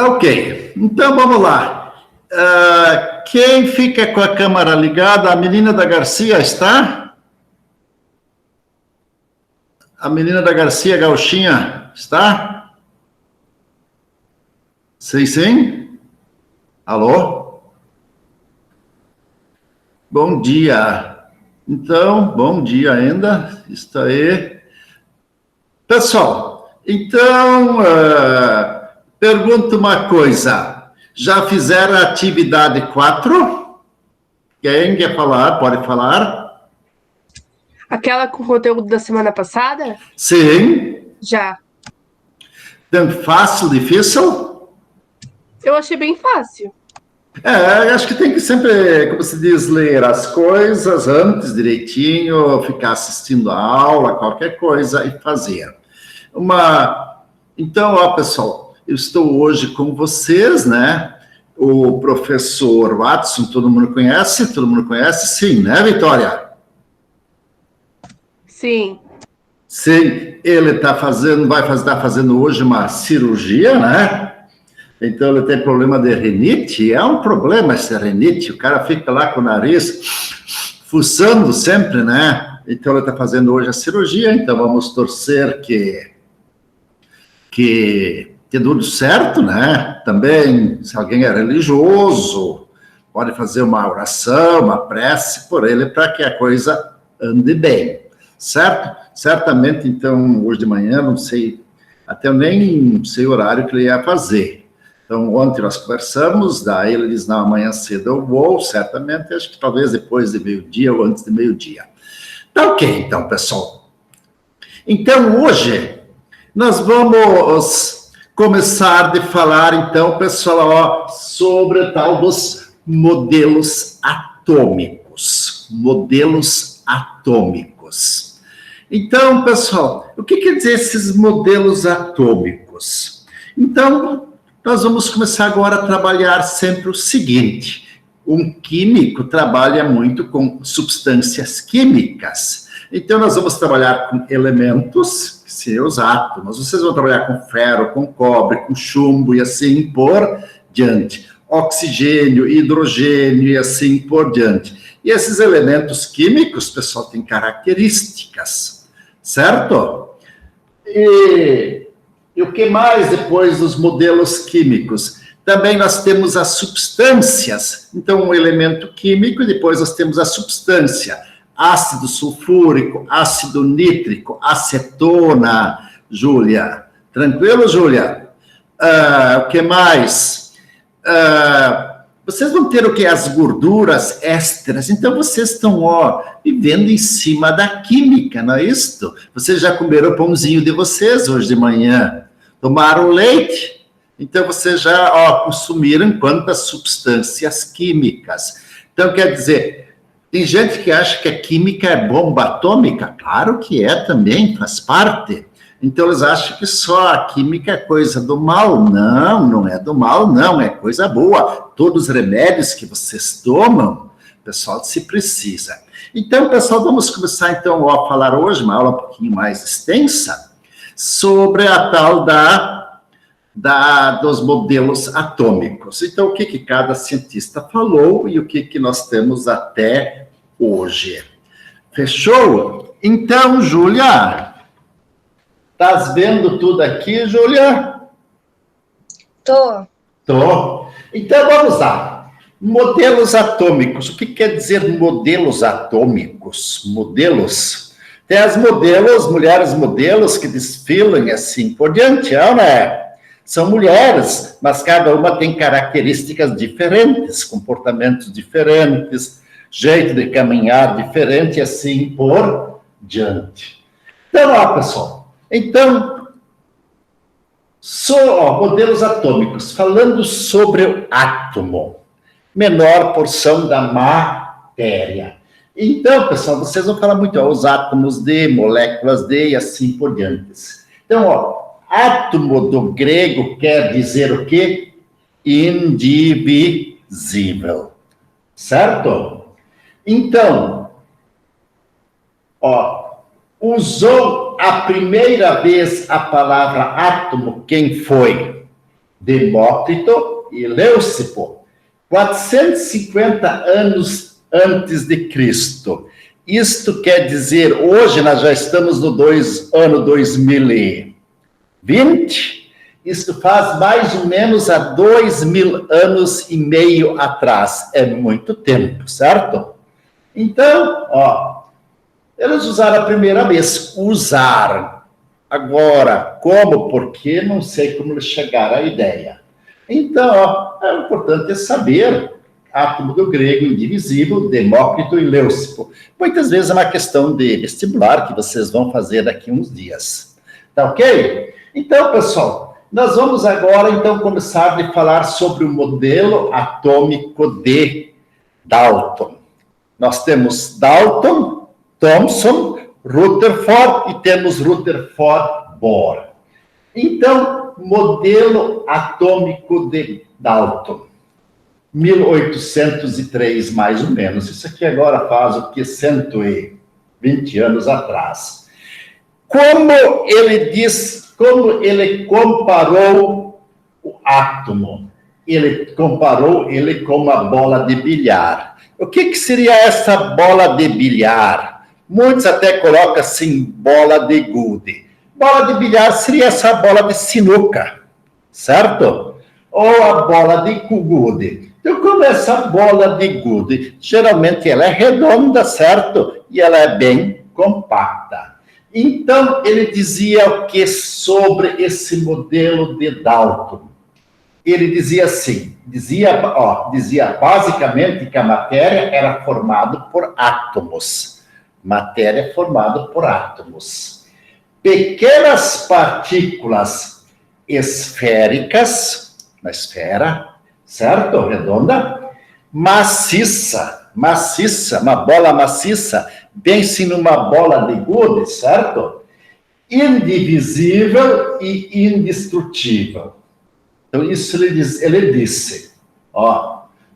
Tá ok. Então, vamos lá. Quem fica com a câmera ligada? A menina da Garcia está? A menina da Garcia, Gauchinha, está? Sim, sim? Alô? Bom dia. Então, bom dia ainda. Está aí. Pessoal, então, pergunto uma coisa. Já fizeram a atividade 4? Quem quer falar? Pode falar. Aquela com o conteúdo da semana passada? Sim. Já. Então, fácil, difícil? Eu achei bem fácil. Acho que tem que sempre, como se diz, ler as coisas antes direitinho, ficar assistindo a aula, qualquer coisa e fazer. Então, ó, pessoal, eu estou hoje com vocês, né? O professor Watson, todo mundo conhece? Todo mundo conhece? Sim, né, Vitória? Sim. Sim, ele está fazendo, tá fazendo hoje uma cirurgia, né? Então, ele tem problema de rinite, é um problema esse rinite, o cara fica lá com o nariz fuçando sempre, né? Então, ele está fazendo hoje a cirurgia, então vamos torcer que dê tudo certo, né? Também, se alguém é religioso, pode fazer uma oração, uma prece por ele, para que a coisa ande bem, certo? Certamente, então, hoje de manhã, não sei, até eu nem sei o horário que ele ia fazer. Então, ontem nós conversamos, daí ele diz, não, amanhã cedo eu vou, certamente, acho que talvez depois de meio-dia ou antes de meio-dia. Tá ok, então, pessoal. Então, hoje, nós vamos começar de falar, então, pessoal, ó, sobre o tal dos modelos atômicos. Modelos atômicos. Então, pessoal, o que quer dizer esses modelos atômicos? Então, nós vamos começar agora a trabalhar sempre o seguinte: um químico trabalha muito com substâncias químicas. Então, nós vamos trabalhar com elementos, que seriam os átomos. Vocês vão trabalhar com ferro, com cobre, com chumbo e assim por diante. Oxigênio, hidrogênio e assim por diante. E esses elementos químicos, pessoal, têm características, certo? E o que mais depois dos modelos químicos? Também nós temos as substâncias. Então, um elemento químico e depois nós temos a substância. Ácido sulfúrico, ácido nítrico, acetona. Júlia, tranquilo, Júlia? O que mais? Vocês vão ter o que? As gorduras ésteres. Então, vocês estão, vivendo em cima da química, não é isso? Vocês já comeram o pãozinho de vocês hoje de manhã? Tomaram leite? Então, vocês já, consumiram quantas substâncias químicas. Então, quer dizer, tem gente que acha que a química é bomba atômica. Claro que é também, faz parte. Então, eles acham que só a química é coisa do mal. Não, não é do mal, não, é coisa boa. Todos os remédios que vocês tomam, pessoal, se precisa. Então, pessoal, vamos começar, então, a falar hoje, uma aula um pouquinho mais extensa, sobre a tal dos modelos atômicos. Então, o que cada cientista falou e o que nós temos até hoje. Fechou? Então, Júlia, estás vendo tudo aqui, Júlia? Tô. Então, vamos lá. Modelos atômicos. O que quer dizer modelos atômicos? Modelos? Tem as modelos, mulheres modelos que desfilam e assim por diante, né? São mulheres, mas cada uma tem características diferentes, comportamentos diferentes, jeito de caminhar diferente e assim por diante. Então, pessoal, modelos atômicos, falando sobre o átomo, menor porção da matéria. Então, pessoal, vocês vão falar muito, os átomos de, moléculas de e assim por diante. Então, átomo do grego quer dizer o quê? Indivisível, certo? Então, usou a primeira vez a palavra átomo, quem foi? Demócrito e Leucipo, 450 anos antes de Cristo. Isto quer dizer, hoje nós já estamos no ano 2020, isso faz mais ou menos há 2.000 anos e meio atrás. É muito tempo, certo? Então, eles usaram a primeira vez. Usaram. Agora, como, por quê? Não sei como eles chegaram à ideia. Então, é importante saber, átomo do grego indivisível, Demócrito e Leucipo. Muitas vezes é uma questão de vestibular que vocês vão fazer daqui a uns dias. Tá ok? Então, pessoal, nós vamos agora, então, começar a falar sobre o modelo atômico de Dalton. Nós temos Dalton, Thomson, Rutherford e temos Rutherford-Bohr. Então, modelo atômico de Dalton. 1803, mais ou menos. Isso aqui agora faz o que? 120 anos atrás. Como ele comparou o átomo? Ele comparou ele com uma bola de bilhar. O que seria essa bola de bilhar? Muitos até colocam assim, bola de gude. Bola de bilhar seria essa bola de sinuca, certo? Ou a bola de gude. Então, como essa bola de gude? Geralmente ela é redonda, certo? E ela é bem compacta. Então, ele dizia o que sobre esse modelo de Dalton? Ele dizia assim, dizia basicamente que a matéria era formada por átomos. Matéria formada por átomos. Pequenas partículas esféricas, uma esfera, certo? Redonda, maciça, uma bola maciça, bem-se numa bola de gude, certo? Indivisível e indestrutível. Então, isso ele disse,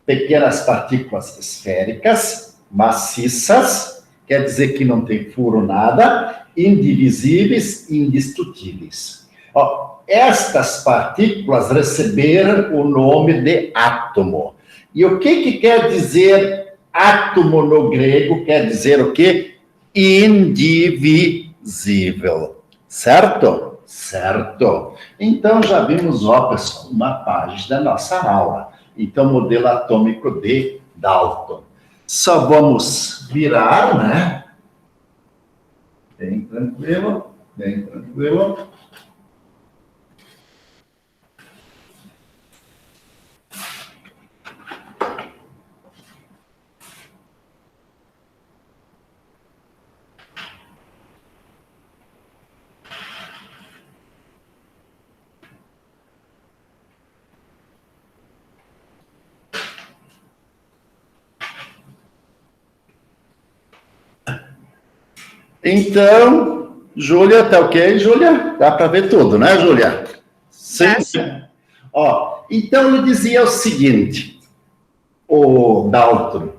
pequenas partículas esféricas, maciças, quer dizer que não tem furo nada, indivisíveis e indestrutíveis. Estas partículas receberam o nome de átomo. E o que quer dizer átomo no grego? Quer dizer o quê? Indivisível. Certo? Certo. Então, já vimos, pessoal, uma página da nossa aula. Então, modelo atômico de Dalton. Só vamos virar, né? Bem tranquilo, bem tranquilo. Então, Júlia, tá ok, Júlia? Dá para ver tudo, né, Júlia? Sim. Então ele dizia o seguinte, o Dalton,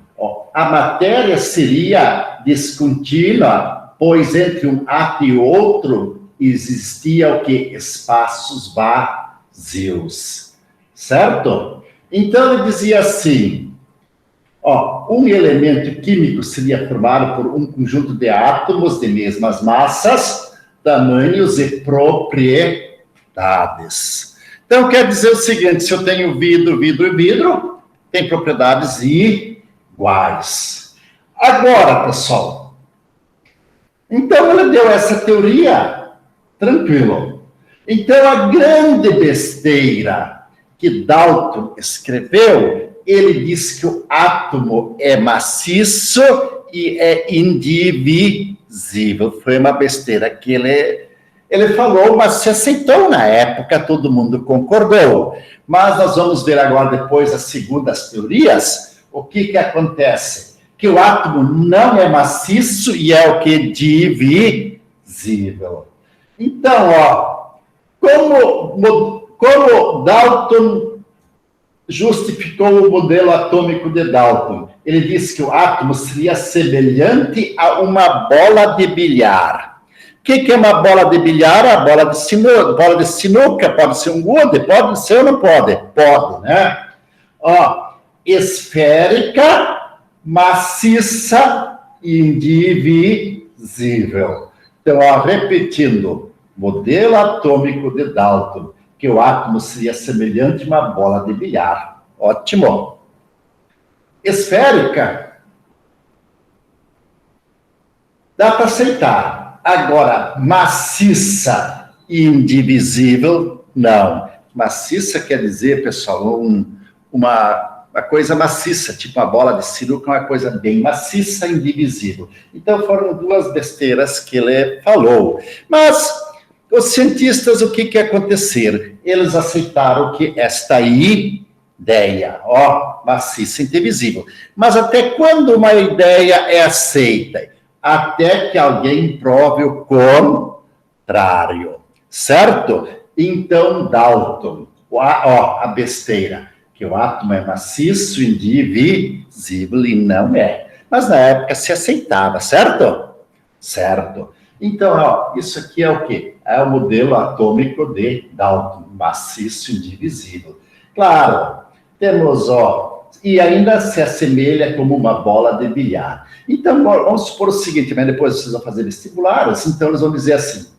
a matéria seria descontínua, pois entre um átomo e outro existia o que? Espaços vazios, certo? Então ele dizia assim, um elemento químico seria formado por um conjunto de átomos de mesmas massas, tamanhos e propriedades. Então, quer dizer o seguinte, se eu tenho vidro e vidro, tem propriedades iguais. Agora, pessoal, então ele deu essa teoria, tranquilo. Então, a grande besteira que Dalton escreveu, ele diz que o átomo é maciço e é indivisível. Foi uma besteira que ele falou, mas se aceitou na época, todo mundo concordou. Mas nós vamos ver agora, depois, as segundas teorias, o que acontece? Que o átomo não é maciço e é o que? Divisível. Então, como Dalton justificou o modelo atômico de Dalton. Ele disse que o átomo seria semelhante a uma bola de bilhar. que é uma bola de bilhar? A bola de sinuca pode ser um gude? Pode ser ou não pode? Pode, né? Ó, esférica, maciça, indivisível. Então, ó, repetindo, modelo atômico de Dalton, que o átomo seria semelhante a uma bola de bilhar. Ótimo. Esférica, dá para aceitar. Agora, maciça e indivisível, não. Maciça quer dizer, pessoal, uma coisa maciça, tipo uma bola de sinuca, uma coisa bem maciça e indivisível. Então, foram duas besteiras que ele falou. Mas, os cientistas, o que aconteceu? Eles aceitaram que esta ideia, ó, maciça e indivisível. Mas até quando uma ideia é aceita? Até que alguém prove o contrário, certo? Então, Dalton, ó, a besteira, que o átomo é maciço, indivisível, e não é. Mas na época se aceitava, certo? Certo. Então, ó, isso aqui é o quê? É o modelo atômico de Dalton, maciço, indivisível. Claro, temos, ó, e ainda se assemelha como uma bola de bilhar. Então, vamos supor o seguinte, mas depois vocês vão fazer vestibulares, então eles vão dizer assim,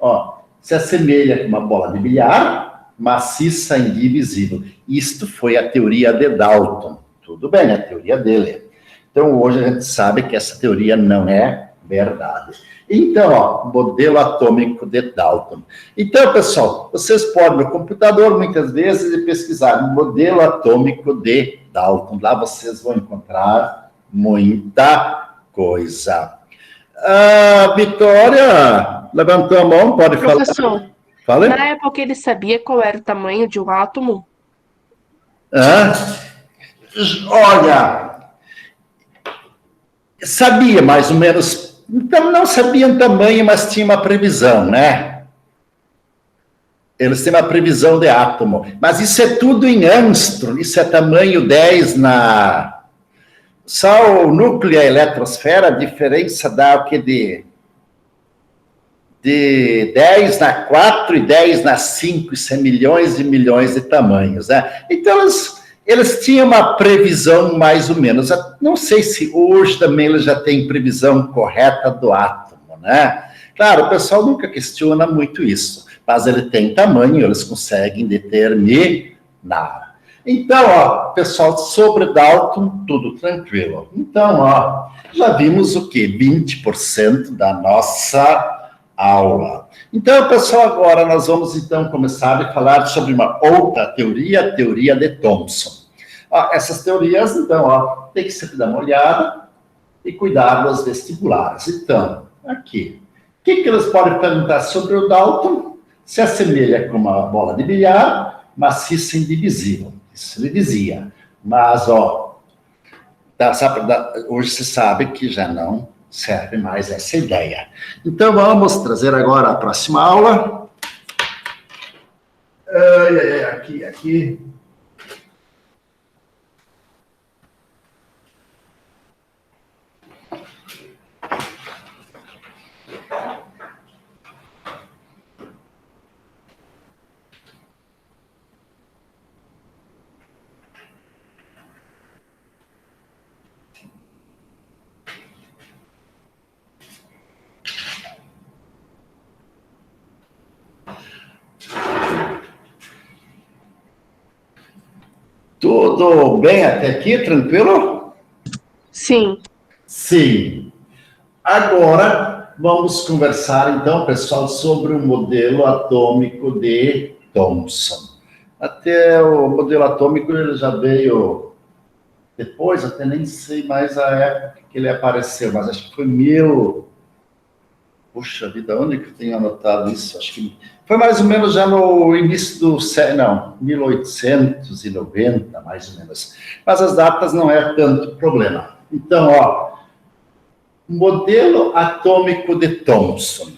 ó, se assemelha com uma bola de bilhar, maciça, indivisível. Isto foi a teoria de Dalton. Tudo bem, a teoria dele. Então, hoje a gente sabe que essa teoria não é verdade. Então, ó, modelo atômico de Dalton. Então, pessoal, vocês podem no computador, muitas vezes, pesquisar modelo atômico de Dalton. Lá vocês vão encontrar muita coisa. A Vitória levantou a mão, pode falar. Professor, Fala. na época ele sabia qual era o tamanho de um átomo? Olha, sabia mais ou menos, então não sabia o tamanho, mas tinha uma previsão, né? Eles têm uma previsão de átomo, mas isso é tudo em angstrom, isso é tamanho 10 na... Só o núcleo e a eletrosfera, a diferença dá o que de 10 na 4 e 10 na 5, isso é milhões e milhões de tamanhos, né? Então, eles tinham uma previsão mais ou menos, não sei se hoje também eles já têm previsão correta do átomo, né? Claro, o pessoal nunca questiona muito isso, mas ele tem tamanho, eles conseguem determinar. Então, ó, pessoal, sobre Dalton, tudo tranquilo. Então, ó, já vimos o quê? 20% da nossa aula. Então, pessoal, agora nós vamos, então, começar a falar sobre uma outra teoria, a teoria de Thomson. Ó, essas teorias, então, ó, tem que sempre dar uma olhada e cuidar dos vestibulares. Então, aqui, o que eles podem perguntar sobre o Dalton? Se assemelha com uma bola de bilhar, maciça e indivisível. Isso ele dizia. Mas, ó, hoje se sabe que já não serve mais essa ideia. Então, vamos trazer agora a próxima aula. Aqui. Tudo bem até aqui? Tranquilo? Sim. Sim. Agora, vamos conversar, então, pessoal, sobre o modelo atômico de Thomson. Até o modelo atômico, ele já veio depois, até nem sei mais a época que ele apareceu, mas acho que foi Puxa vida, onde que eu tenho anotado isso? Acho que foi mais ou menos já no início do... Não, 1890, mais ou menos. Mas as datas não é tanto problema. Então, ó, modelo atômico de Thomson.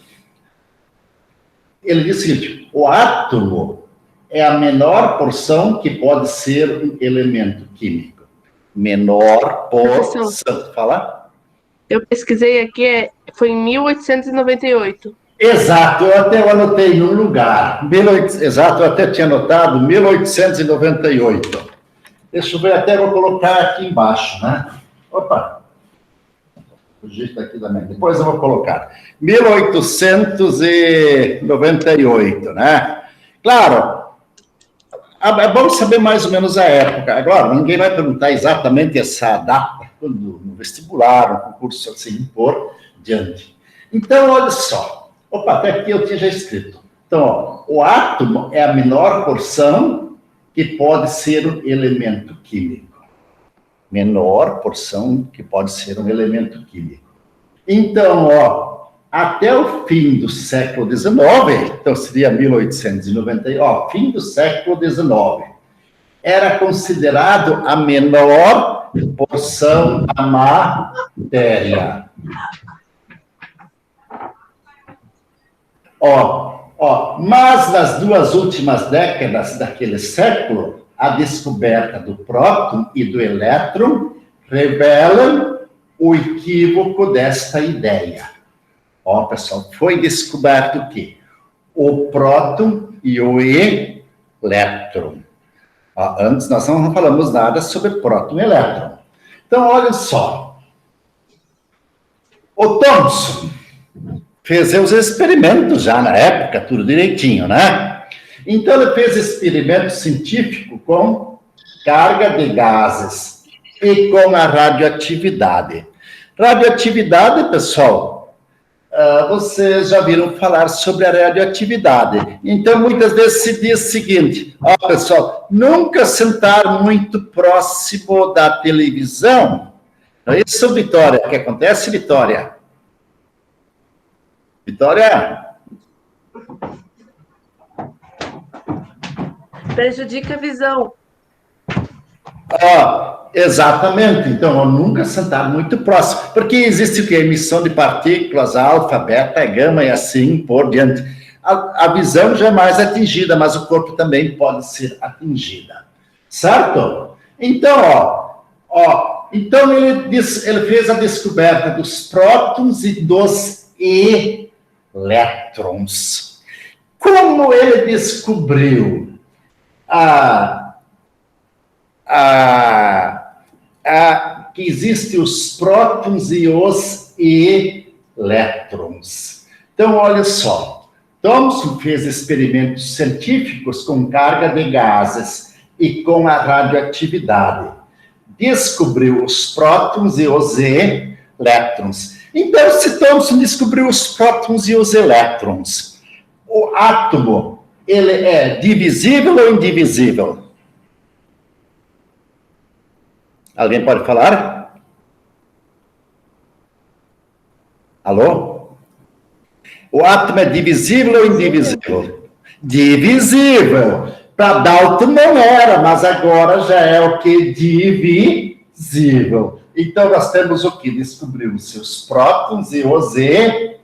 Ele diz o seguinte, o átomo é a menor porção que pode ser um elemento químico. Menor porção. Fala? Eu pesquisei aqui, foi em 1898. Exato, eu até anotei num lugar. Exato, eu até tinha anotado 1898. Deixa eu ver, até vou colocar aqui embaixo, né? Opa, o jeito aqui também. Depois eu vou colocar. 1898, né? Claro, é bom saber mais ou menos a época. Agora, ninguém vai perguntar exatamente essa data, quando no vestibular, no concurso assim, por diante. Então, olha só. Opa, até aqui eu tinha já escrito. Então, ó, o átomo é a menor porção que pode ser um elemento químico. Menor porção que pode ser um elemento químico. Então, ó, até o fim do século XIX, então seria 1890, ó, fim do século XIX, era considerado a menor porção da matéria. Mas nas 2 últimas décadas daquele século, a descoberta do próton e do elétron revelam o equívoco desta ideia. Ó, pessoal, foi descoberto o quê? O próton e o elétron. Ó, antes nós não falamos nada sobre próton e elétron. Então, olha só. O Thomson fez os experimentos já na época, tudo direitinho, né? Então, ele fez experimento científico com carga de gases e com a radioatividade. Radioatividade, pessoal, vocês já viram falar sobre a radioatividade. Então, muitas vezes se diz o seguinte, ó, pessoal, nunca sentar muito próximo da televisão. Não é isso, Vitória? O que acontece, Vitória? Vitória? Prejudica a visão. Exatamente. Então, nunca sentar muito próximo. Porque existe o que? Emissão de partículas, alfa, beta, gama e assim por diante. A visão já é mais atingida, mas o corpo também pode ser atingida. Certo? Então, então ele fez a descoberta dos prótons e dos elétrons. Como ele descobriu que existem os prótons e os elétrons? Então, olha só. Thomson fez experimentos científicos com carga de gases e com a radioatividade. Descobriu os prótons e os elétrons. Então, se Thomson descobriu os prótons e os elétrons, o átomo, ele é divisível ou indivisível? Alguém pode falar? Alô? O átomo é divisível ou indivisível? Divisível. Para Dalton não era, mas agora já é o que? Divisível. Então, nós temos o que? Descobrimos os prótons e os elétrons.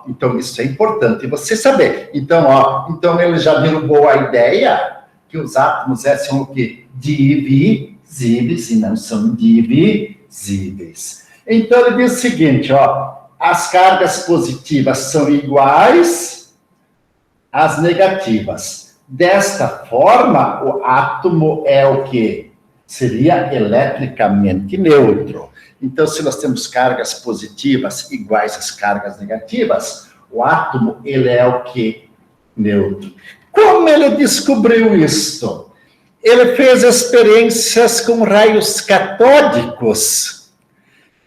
Então, isso é importante você saber. Então ele já derrubou a ideia que os átomos são o que? Divisíveis e não são divisíveis. Então, ele diz o seguinte, as cargas positivas são iguais às negativas. Desta forma, o átomo é o que? Seria eletricamente neutro. Então, se nós temos cargas positivas iguais às cargas negativas, o átomo, ele é o que? Neutro. Como ele descobriu isto? Ele fez experiências com raios catódicos.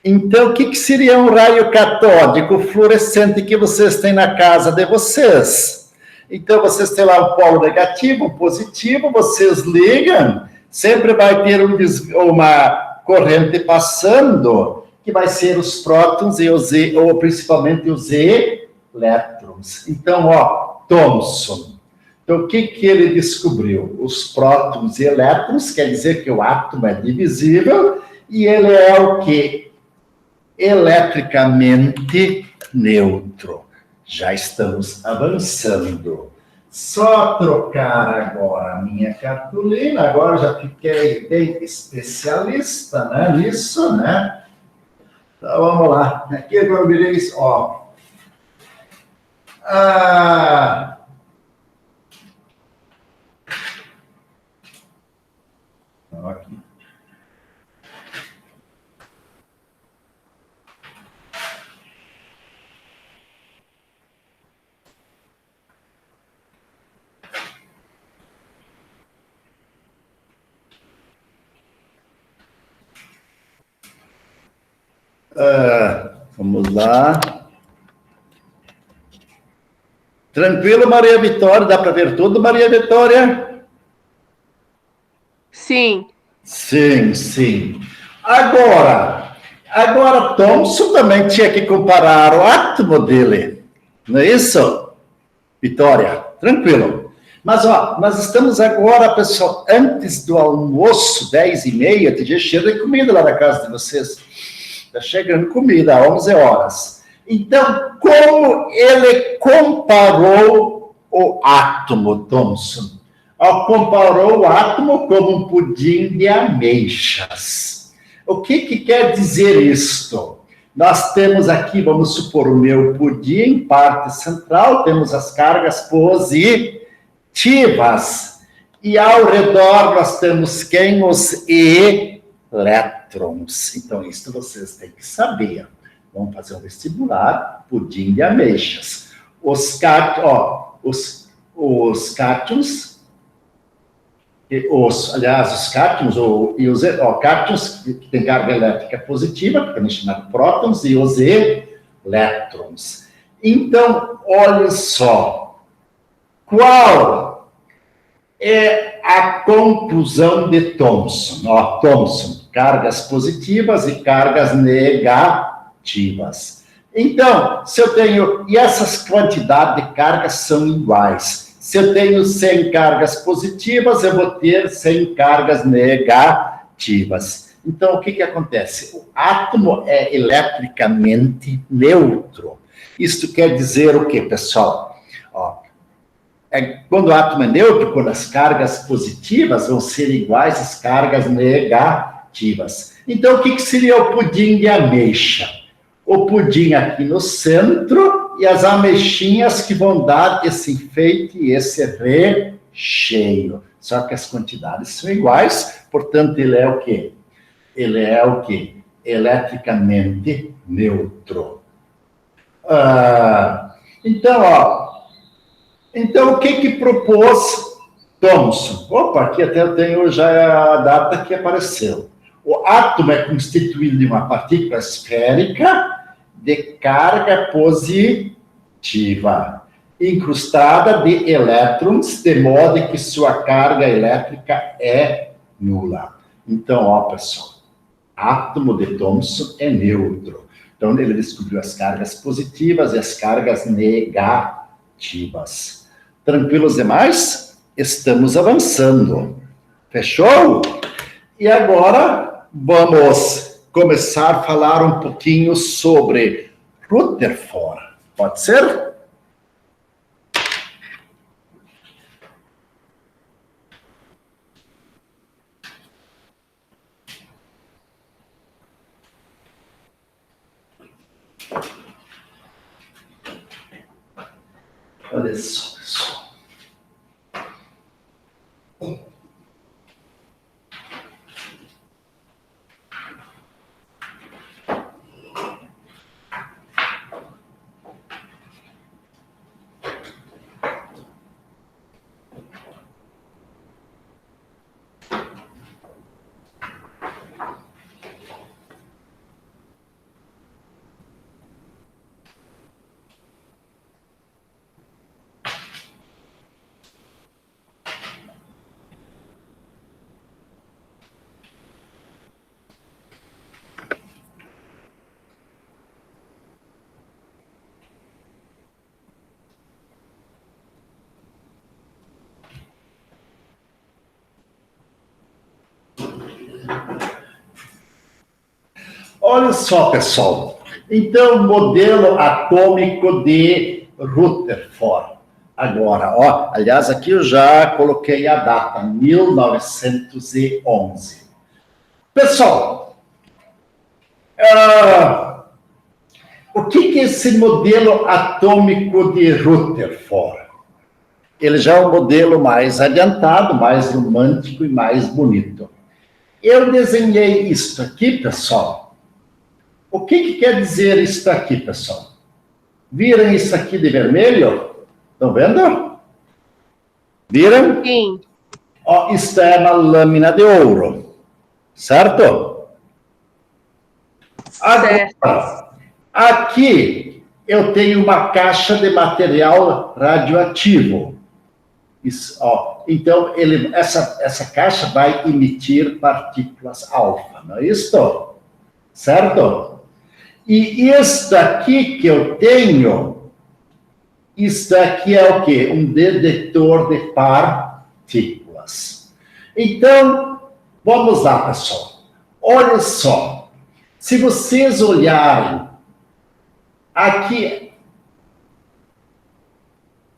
Então, o que seria um raio catódico fluorescente que vocês têm na casa de vocês? Então, vocês têm lá um polo negativo, um positivo, vocês ligam, sempre vai ter uma corrente passando, que vai ser os prótons e ou principalmente os elétrons. Então, Thomson. Então, o que ele descobriu? Os prótons e elétrons, quer dizer que o átomo é divisível, e ele é o que? Eletricamente neutro. Já estamos avançando. Só trocar agora a minha cartolina, agora já fiquei bem especialista, né, nisso, né? Então, vamos lá. Aqui agora eu virei isso, ó. Aqui. Vamos lá. Tranquilo, Maria Vitória? Dá para ver tudo, Maria Vitória? Sim. Sim, sim. Agora, Thomson também tinha que comparar o átomo dele. Não é isso, Vitória? Tranquilo. Mas, ó, nós estamos agora, pessoal, antes do almoço, 10h30, tem dia cheio de comida lá na casa de vocês. Está chegando comida, 11 horas. Então, como ele comparou o átomo, Thomson? Comparou o átomo como um pudim de ameixas. O que quer dizer isto? Nós temos aqui, vamos supor, o meu pudim, parte central, temos as cargas positivas. E ao redor nós temos quem? Os elétrons. Então, isso vocês têm que saber. Vamos fazer um vestibular, pudim de ameixas. Os cátions, os cátions e os cátions, que tem carga elétrica positiva, que também é chamado prótons, e os elétrons. Então, olha só, qual é a conclusão de Thomson? Thomson, cargas positivas e cargas negativas. Então, se eu tenho, e essas quantidades de cargas são iguais. Se eu tenho 100 cargas positivas, eu vou ter 100 cargas negativas. Então, o que acontece? O átomo é eletricamente neutro. Isto quer dizer o quê, pessoal? Quando o átomo é neutro, quando as cargas positivas vão ser iguais às cargas negativas. Então, o que seria o pudim de ameixa? O pudim aqui no centro e as ameixinhas que vão dar esse enfeite e esse recheio. Só que as quantidades são iguais, portanto, ele é o quê? Ele é o quê? Eletricamente neutro. Então, o que propôs Thomson? Opa, aqui até eu tenho já a data que apareceu. O átomo é constituído de uma partícula esférica de carga positiva, incrustada de elétrons, de modo que sua carga elétrica é nula. Então, pessoal, átomo de Thomson é neutro. Então, ele descobriu as cargas positivas e as cargas negativas. Tranquilos demais? Estamos avançando. Fechou? E agora, vamos começar a falar um pouquinho sobre Rutherford. Pode ser? Olha só, pessoal. Olha só, pessoal. Então, modelo atômico de Rutherford. Agora, aliás, aqui eu já coloquei a data, 1911. Pessoal, O que é esse modelo atômico de Rutherford? Ele já é um modelo mais adiantado, mais romântico e mais bonito. Eu desenhei isto aqui, pessoal. O que quer dizer isto aqui, pessoal? Viram isso aqui de vermelho? Estão vendo? Viram? Sim. Ó, isto é uma lâmina de ouro, certo? Agora, aqui eu tenho uma caixa de material radioativo. Isso, ó, então, essa caixa vai emitir partículas alfa, não é isso? Certo? E isso aqui que eu tenho, isso aqui é o quê? Um detetor de partículas. Então, vamos lá, pessoal. Olha só. Se vocês olharem aqui,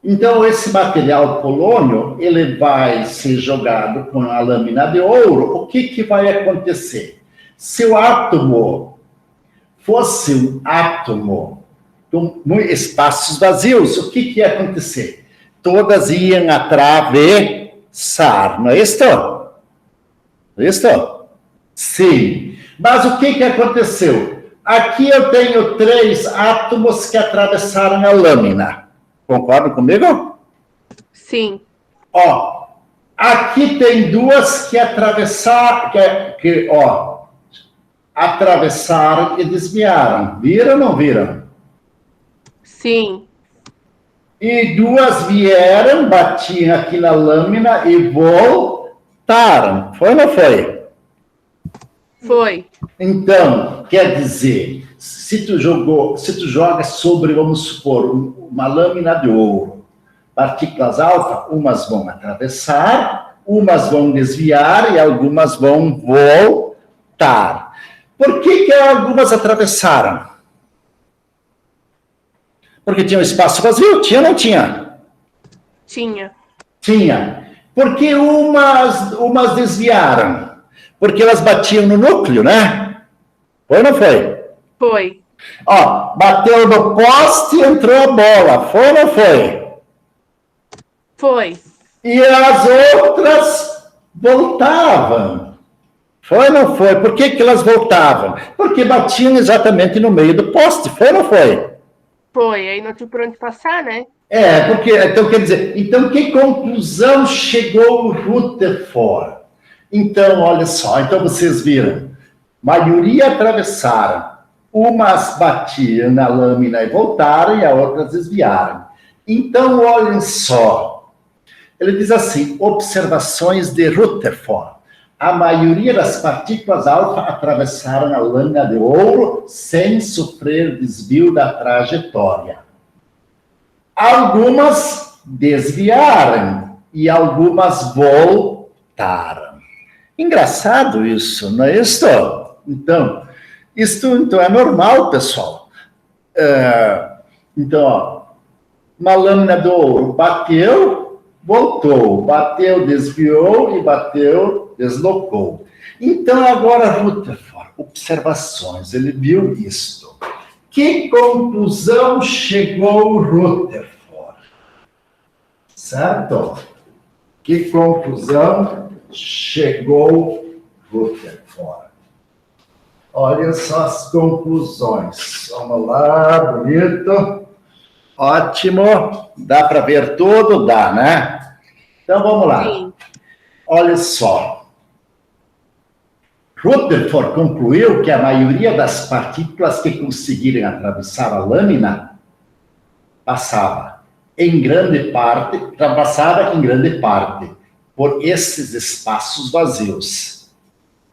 então esse material polônio, ele vai ser jogado com a lâmina de ouro. O que vai acontecer? Se o átomo fosse um átomo com espaços vazios, o que ia acontecer? Todas iam atravessar, não é isso? Não é isso? Sim. Mas o que aconteceu? Aqui eu tenho 3 átomos que atravessaram a lâmina. Concordam comigo? Sim. Ó, aqui tem 2 que atravessaram, atravessaram e desviaram. Viram ou não viram? Sim. E 2 vieram, batiam aqui na lâmina e voltaram. Foi ou não foi? Foi. Então, quer dizer, se tu joga sobre, vamos supor, uma lâmina de ouro, partículas alfa, umas vão atravessar, umas vão desviar e algumas vão voltar. Por que algumas atravessaram? Porque tinha um espaço vazio? Tinha ou não tinha? Tinha. Tinha. Por que umas desviaram? Porque elas batiam no núcleo, né? Foi ou não foi? Foi. Ó, bateu no poste e entrou a bola. Foi ou não foi? Foi. E as outras voltavam. Foi ou não foi? Por que elas voltavam? Porque batiam exatamente no meio do poste. Foi ou não foi? Foi. Aí não tinha por onde passar, né? Porque, então quer dizer, então que conclusão chegou o Rutherford? Então, olha só, então vocês viram, maioria atravessaram, umas batiam na lâmina e voltaram, e as outras desviaram. Então, olhem só, ele diz assim, observações de Rutherford. A maioria das partículas alfa atravessaram a lâmina de ouro sem sofrer desvio da trajetória. Algumas desviaram e algumas voltaram. Engraçado isso, não é isso? Então, isto então, é normal, pessoal. Então, ó, uma lâmina de ouro bateu, voltou, bateu, desviou e bateu, deslocou. Então, agora, Rutherford, observações, ele viu isto. Que conclusão chegou Rutherford? Certo? Que conclusão chegou Rutherford? Olha só as conclusões. Vamos lá, bonito. Ótimo. Dá para ver tudo? Dá, né? Então, vamos lá. Sim. Olha só. Rutherford concluiu que a maioria das partículas que conseguirem atravessar a lâmina passava em grande parte por esses espaços vazios.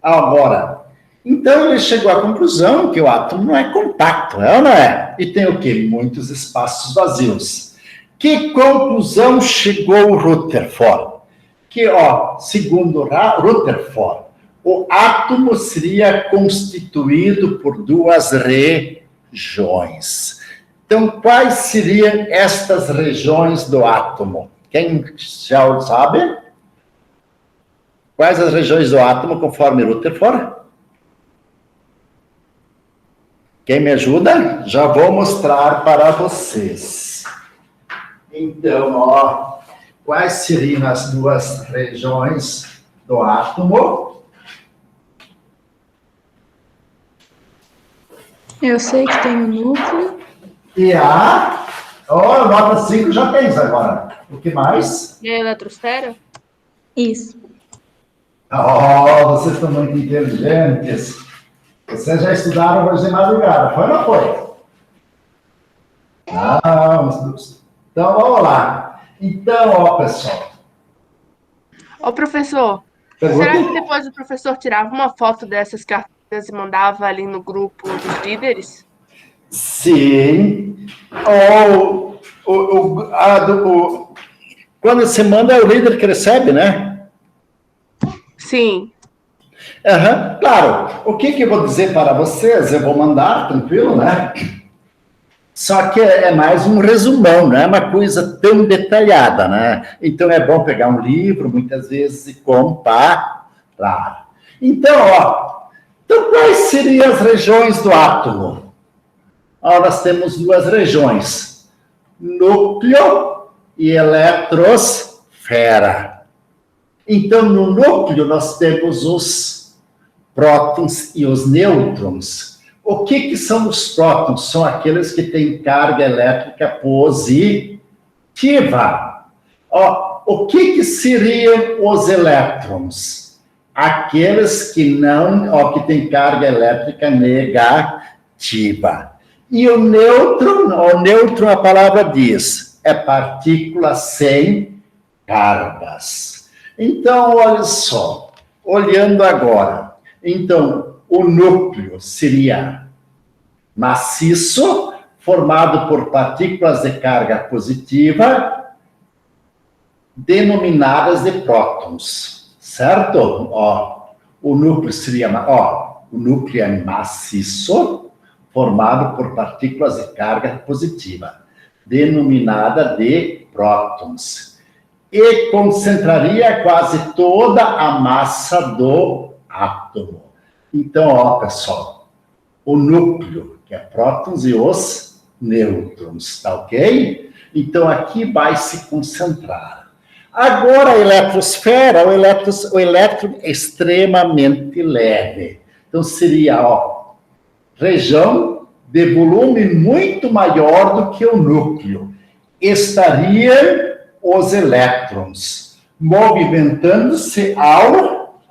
Agora, então ele chegou à conclusão que o átomo não é compacto, é ou não é? E tem o quê? Muitos espaços vazios. Que conclusão chegou o Rutherford? Que, ó, segundo Rutherford, o átomo seria constituído por 2 regiões. Então, quais seriam estas regiões do átomo? Quem já sabe? Quais as regiões do átomo, conforme Rutherford? Quem me ajuda? Já vou mostrar para vocês. Então, ó, quais seriam as duas regiões do átomo? Eu sei que tem o núcleo. E a... Ó, nota 5 já tens agora. O que mais? E a eletrosfera? Isso. Oh, vocês estão muito inteligentes. Vocês já estudaram hoje de madrugada, foi ou não foi? Não. Então, vamos lá. Então, ó, pessoal. Ô, professor, será que depois o professor tirava uma foto dessas cartas e mandava ali no grupo dos líderes? Sim. Quando você manda, é o líder que recebe, né? Sim. Claro. O que eu vou dizer para vocês? Eu vou mandar, tranquilo, né? Só que é mais um resumão, não é uma coisa tão detalhada, né? Então é bom pegar um livro, muitas vezes, e comparar. Então, quais seriam as regiões do átomo? Nós temos duas regiões, núcleo e eletrosfera. Então, no núcleo, nós temos os prótons e os nêutrons. O que são os prótons? São aqueles que têm carga elétrica positiva. O que seriam os elétrons? Aqueles que que têm carga elétrica negativa. E o nêutron, a palavra diz, é partícula sem cargas. Então, olha só, olhando agora, então, o núcleo seria maciço, formado por partículas de carga positiva, denominadas de prótons, certo? O núcleo seria, o núcleo é maciço, formado por partículas de carga positiva, denominada de prótons. E concentraria quase toda a massa do átomo. Então, pessoal, o núcleo, que é prótons e os nêutrons, tá ok? Então, aqui vai se concentrar. Agora, a eletrosfera, o elétron é extremamente leve. Então, seria, região de volume muito maior do que o núcleo. Estaria os elétrons movimentando-se ao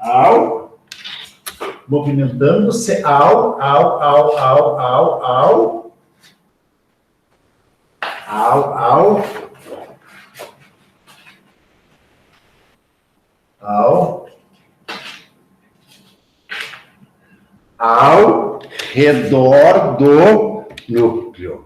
redor do núcleo.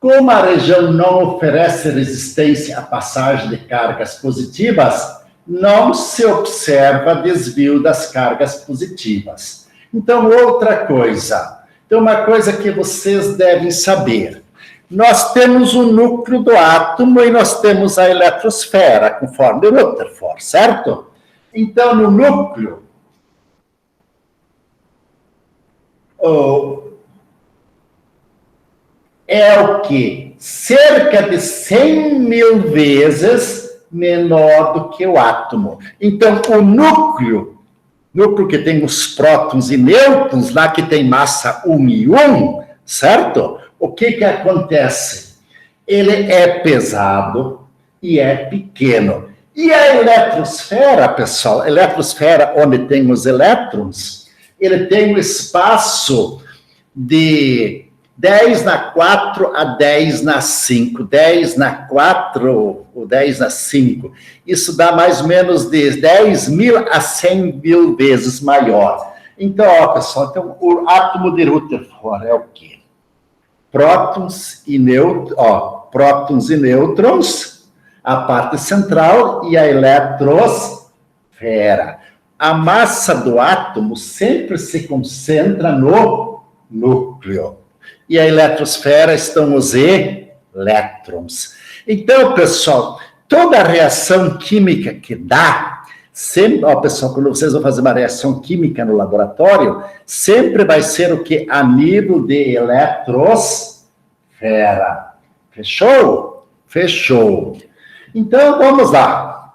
Como a região não oferece resistência à passagem de cargas positivas, não se observa desvio das cargas positivas. Então, outra coisa. Então, uma coisa que vocês devem saber. Nós temos o núcleo do átomo e nós temos a eletrosfera, conforme Rutherford, certo? Então, no núcleo, é o que? Cerca de 100 mil vezes menor do que o átomo. Então, o núcleo que tem os prótons e nêutrons, lá que tem massa 1 e 1, certo? O que acontece? Ele é pesado e é pequeno. E a eletrosfera, pessoal, a eletrosfera onde tem os elétrons, ele tem um espaço de 10 na 4 a 10 na 5. 10 na 4 ou 10 na 5. Isso dá mais ou menos de 10 mil a 100 mil vezes maior. Então, pessoal, o átomo de Rutherford é o quê? Prótons e nêutrons, a parte central, e a eletrosfera. A massa do átomo sempre se concentra no núcleo. E a eletrosfera estão os elétrons. Então, pessoal, toda reação química que dá sempre, ó, pessoal, quando vocês vão fazer uma reação química no laboratório, sempre vai ser o que? A nível de eletrosfera. Fechou? Fechou. Então, vamos lá.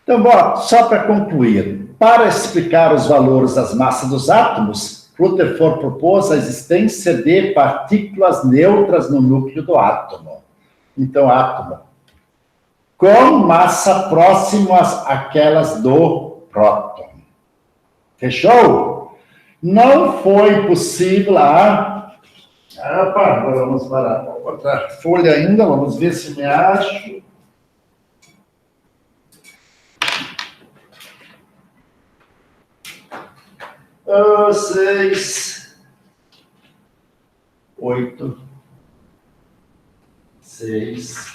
Então, bora, só para concluir. Para explicar os valores das massas dos átomos, Rutherford propôs a existência de partículas neutras no núcleo do átomo. Então, átomo com massa próximas àquelas do próton. Fechou? Não foi possível vamos para outra folha ainda, vamos ver se me acho. Seis, 8, 6.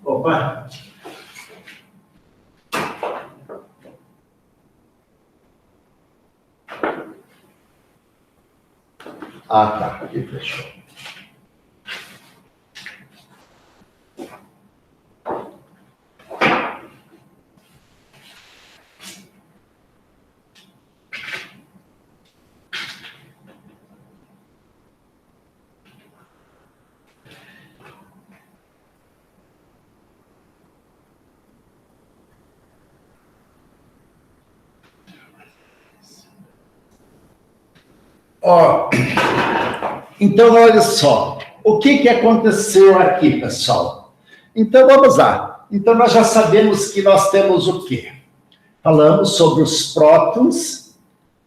Opa! Tá, aqui fechou. Então, olha só, o que aconteceu aqui, pessoal? Então, vamos lá. Então, nós já sabemos que nós temos o quê? Falamos sobre os prótons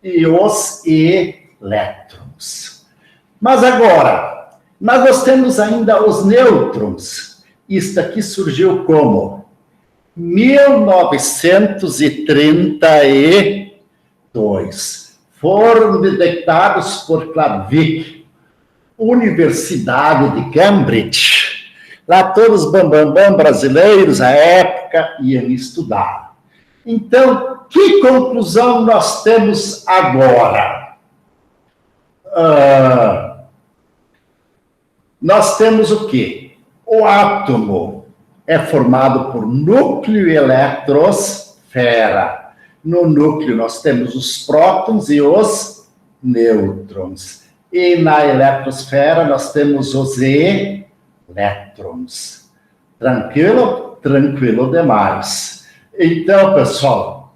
e os elétrons. Mas agora, nós temos ainda os nêutrons. Isto aqui surgiu como? 1932. Foram detectados por Clarke, Universidade de Cambridge. Lá todos os bambambam brasileiros, à época, iam estudar. Então, que conclusão nós temos agora? Nós temos o quê? O átomo é formado por núcleo e eletrosfera. No núcleo nós temos os prótons e os nêutrons. E na eletrosfera nós temos os elétrons. Tranquilo? Tranquilo demais. Então, pessoal,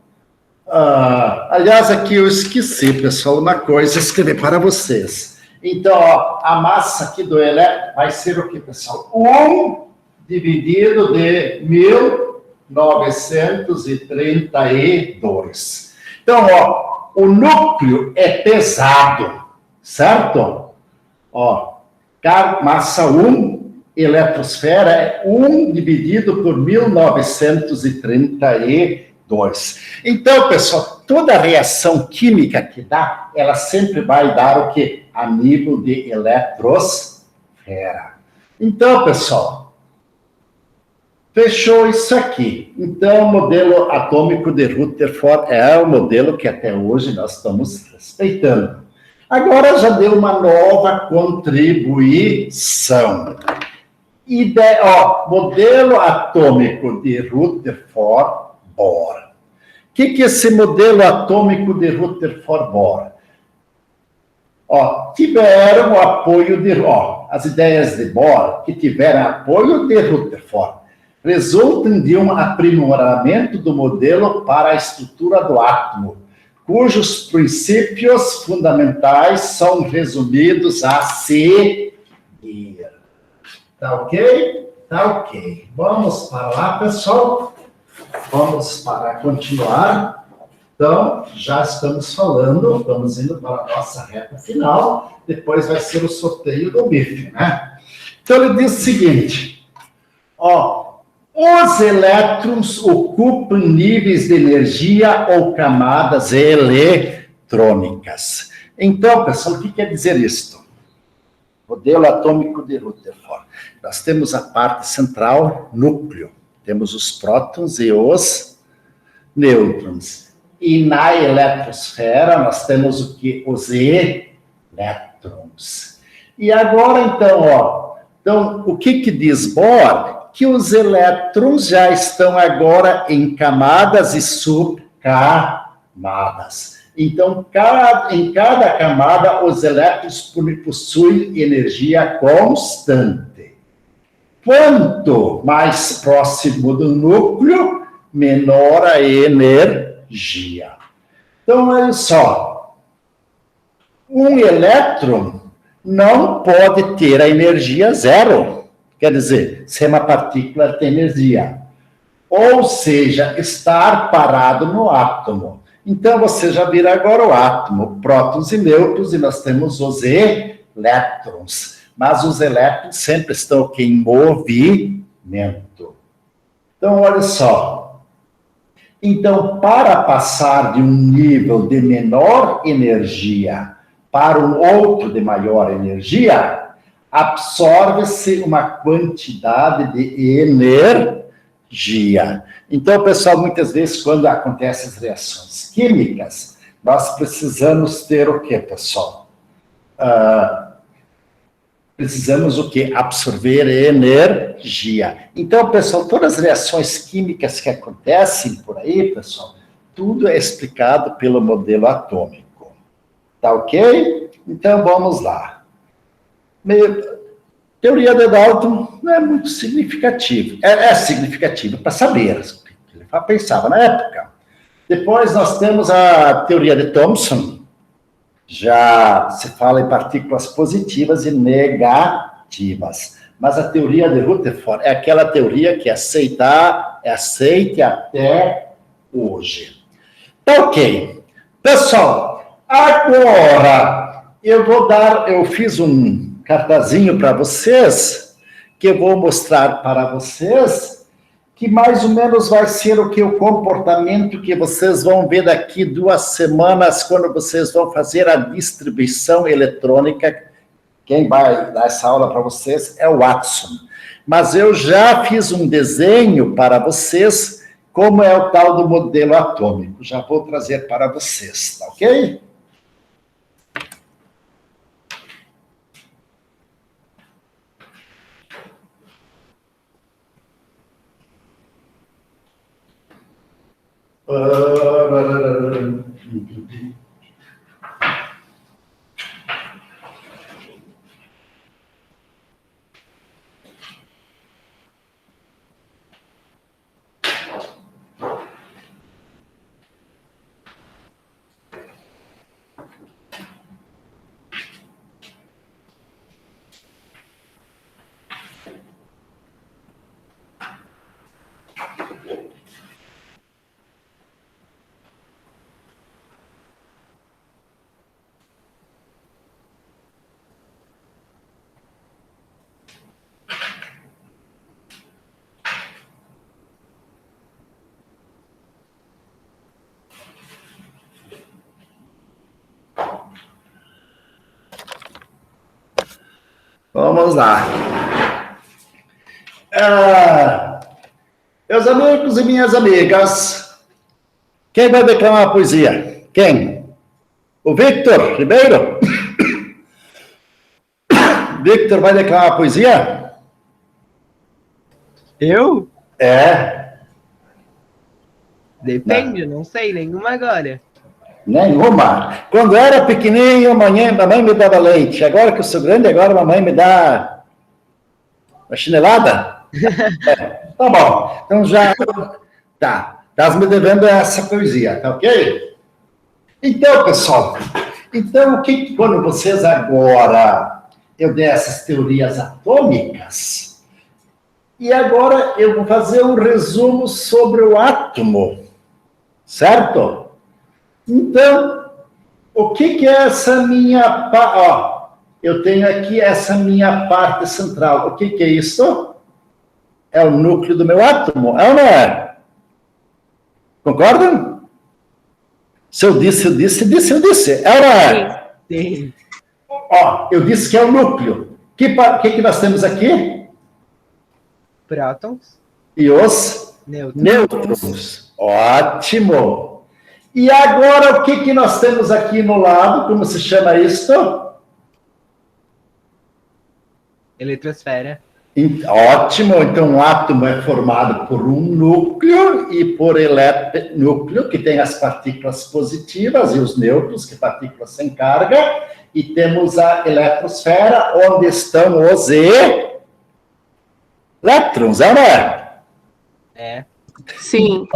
aliás, aqui eu esqueci, pessoal, uma coisa, escrever para vocês. Então, a massa aqui do elétron vai ser o que, pessoal? 1 dividido de 1932. Então, o núcleo é pesado, certo? Massa 1, eletrosfera é 1 dividido por 1932. Então, pessoal, toda reação química que dá, ela sempre vai dar o quê? A nível de eletrosfera. Então, pessoal, fechou isso aqui. Então, o modelo atômico de Rutherford é o modelo que até hoje nós estamos respeitando. Agora já deu uma nova contribuição. Modelo atômico de Rutherford-Bohr. O que é esse modelo atômico de Rutherford-Bohr? Tiveram o apoio de... as ideias de Bohr que tiveram apoio de Rutherford resultam de um aprimoramento do modelo para a estrutura do átomo, cujos princípios fundamentais são resumidos a seguir. Tá ok? Tá ok. Vamos para lá, pessoal. Vamos para continuar. Então, já estamos falando, estamos indo para a nossa reta final, depois vai ser o sorteio do MIF, né? Então, ele diz o seguinte, os elétrons ocupam níveis de energia ou camadas eletrônicas. Então, pessoal, o que quer dizer isto? Modelo atômico de Rutherford. Nós temos a parte central, núcleo. Temos os prótons e os nêutrons. E na eletrosfera nós temos o que? Os elétrons. E agora, então, ó, então, o que diz Bohr? Que os elétrons já estão agora em camadas e subcamadas. Então, em cada camada, os elétrons possuem energia constante. Quanto mais próximo do núcleo, menor a energia. Então, olha só. Um elétron não pode ter a energia zero. Quer dizer, se é uma partícula, tem energia. Ou seja, estar parado no átomo. Então, você já vira agora o átomo, prótons e nêutrons, e nós temos os elétrons. Mas os elétrons sempre estão aqui em movimento. Então, olha só. Então, para passar de um nível de menor energia para um outro de maior energia, absorve-se uma quantidade de energia. Então, pessoal, muitas vezes, quando acontecem as reações químicas, nós precisamos ter o quê, pessoal? Precisamos o quê? Absorver energia. Então, pessoal, todas as reações químicas que acontecem por aí, pessoal, tudo é explicado pelo modelo atômico. Tá ok? Então, vamos lá. Teoria de Dalton não é muito significativa. É significativa para saber o que ele pensava na época. Depois nós temos a teoria de Thomson. Já se fala em partículas positivas e negativas. Mas a teoria de Rutherford é aquela teoria que é aceite até hoje. Tá ok. Pessoal, agora eu fiz um cartazinho para vocês, que eu vou mostrar para vocês, que mais ou menos vai ser o comportamento que vocês vão ver daqui 2 semanas, quando vocês vão fazer a distribuição eletrônica. Quem vai dar essa aula para vocês é o Watson. Mas eu já fiz um desenho para vocês, como é o tal do modelo atômico. Já vou trazer para vocês, tá ok? Vamos lá. Meus amigos e minhas amigas, quem vai declamar a poesia? Quem? O Victor Ribeiro? Victor vai declamar a poesia? Eu? É. Depende, não sei, nenhuma agora. Nenhuma. Quando eu era pequenininho, a mamãe me dava leite. Agora que eu sou grande, agora a mamãe me dá uma chinelada? Tá bom. Então já... Tá. Estás me devendo essa poesia, tá ok? Então, pessoal, quando vocês agora... Eu dei essas teorias atômicas, e agora eu vou fazer um resumo sobre o átomo, certo? Então, o que é essa minha... Ó, eu tenho aqui essa minha parte central. O que é isso? É o núcleo do meu átomo, é ou não é? Concordam? Se eu disse, eu disse. É ou não é? Sim. Ó, eu disse que é o núcleo. O que nós temos aqui? Prótons. E os nêutrons. Ótimo. E agora, o que nós temos aqui no lado? Como se chama isto? Eletrosfera. Ótimo, então o átomo é formado por um núcleo e por núcleo, que tem as partículas positivas e os nêutrons, que partículas sem carga, e temos a eletrosfera, onde estão os elétrons, não é? É. Sim.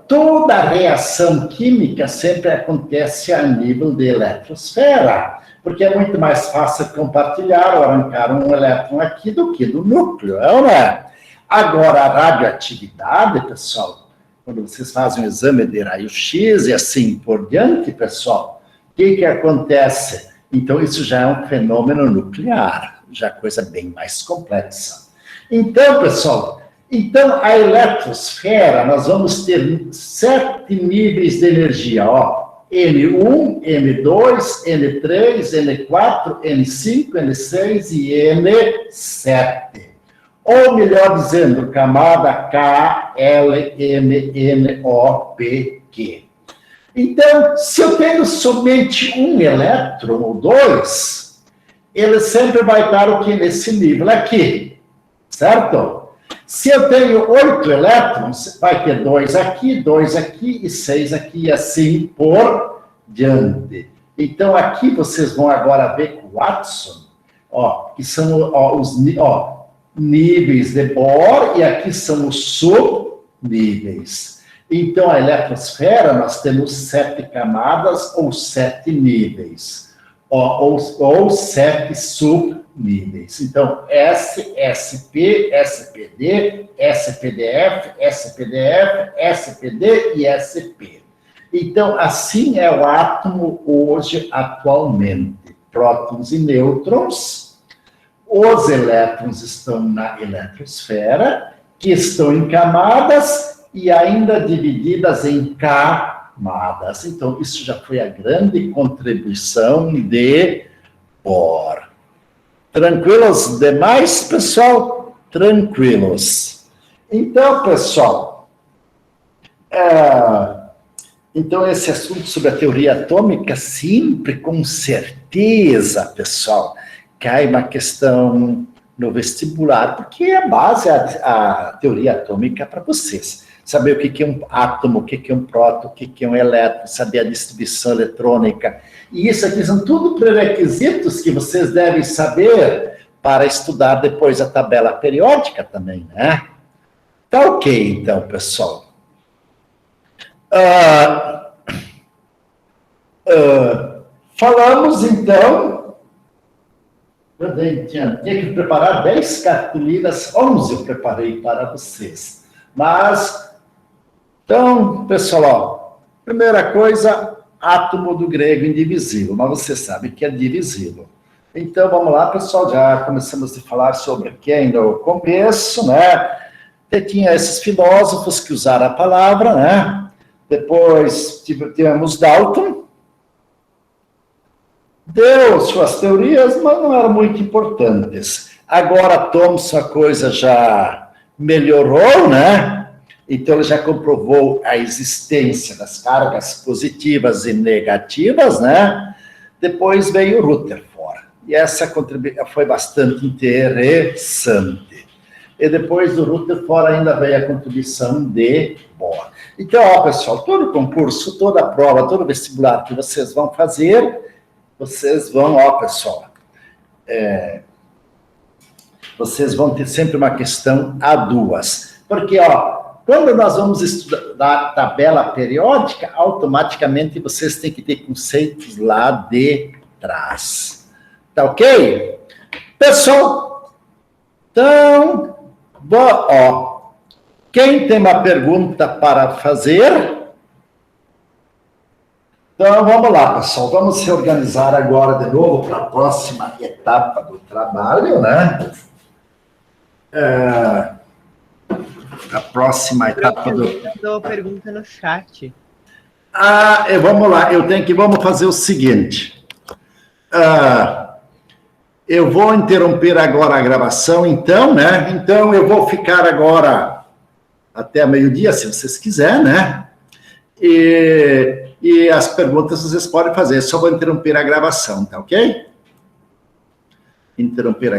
Toda reação química sempre acontece a nível de eletrosfera, porque é muito mais fácil compartilhar ou arrancar um elétron aqui do que do núcleo, não é? Agora, a radioatividade, pessoal, quando vocês fazem um exame de raio-x e assim por diante, pessoal, o que acontece? Então, isso já é um fenômeno nuclear, já é coisa bem mais complexa. Então, pessoal, a eletrosfera, nós vamos ter 7 níveis de energia, ó. N1, N2, N3, N4, N5, N6 e N7. Ou melhor dizendo, camada K, L, M, N, O, P, Q. Então, se eu tenho somente um elétron ou dois, ele sempre vai estar o que nesse nível aqui, certo? Se eu tenho 8 elétrons, vai ter 2 aqui e 6 aqui, e assim por diante. Então, aqui vocês vão agora ver com o Watson, ó, que são os níveis de Bohr, e aqui são os subníveis. Então, a eletrosfera, nós temos 7 camadas ou 7 níveis, ou 7 subníveis. Então, S, SP, SPD, SPDF, SPDF, SPD e SP. Então, assim é o átomo hoje, atualmente. Prótons e nêutrons. Os elétrons estão na eletrosfera, que estão em camadas e ainda divididas em camadas. Então, isso já foi a grande contribuição de Bohr. Tranquilos demais, pessoal? Tranquilos. Então, pessoal, então esse assunto sobre a teoria atômica, sempre com certeza, pessoal, cai uma questão no vestibular, porque é a base a teoria atômica para vocês. Saber o que é um átomo, o que é um próton, o que é um elétron, saber a distribuição eletrônica. E isso aqui são tudo pré-requisitos que vocês devem saber para estudar depois a tabela periódica também, né? Tá ok, então, pessoal. Falamos, então... Tinha que preparar 10 cartolinas, 11 eu preparei para vocês. Mas... Então, pessoal, ó, primeira coisa, átomo do grego indivisível, mas você sabe que é divisível. Então, vamos lá, pessoal, já começamos a falar sobre quem no começo, né? E tinha esses filósofos que usaram a palavra, né? Depois tivemos Dalton, deu suas teorias, mas não eram muito importantes. Agora, Thomson, a coisa já melhorou, né? Então, ele já comprovou a existência das cargas positivas e negativas, né? Depois veio Rutherford. E essa contribuição foi bastante interessante. E depois do Rutherford ainda veio a contribuição de Bohr. Então, ó, pessoal, todo concurso, toda prova, todo vestibular que vocês vão fazer, vocês vão, ó, pessoal, vocês vão ter sempre uma questão a duas. Porque, ó, quando nós vamos estudar a tabela periódica, automaticamente vocês têm que ter conceitos lá de trás. Tá ok? Pessoal, então, ó, quem tem uma pergunta para fazer? Então, vamos lá, pessoal. Vamos se organizar agora de novo para a próxima etapa do trabalho, né? A próxima etapa do... Eu pergunta no chat. Vamos lá, vamos fazer o seguinte. Eu vou interromper agora a gravação, então, né? Então, eu vou ficar agora até meio-dia, se vocês quiserem, né? E as perguntas vocês podem fazer, só vou interromper a gravação, tá ok? Interromper a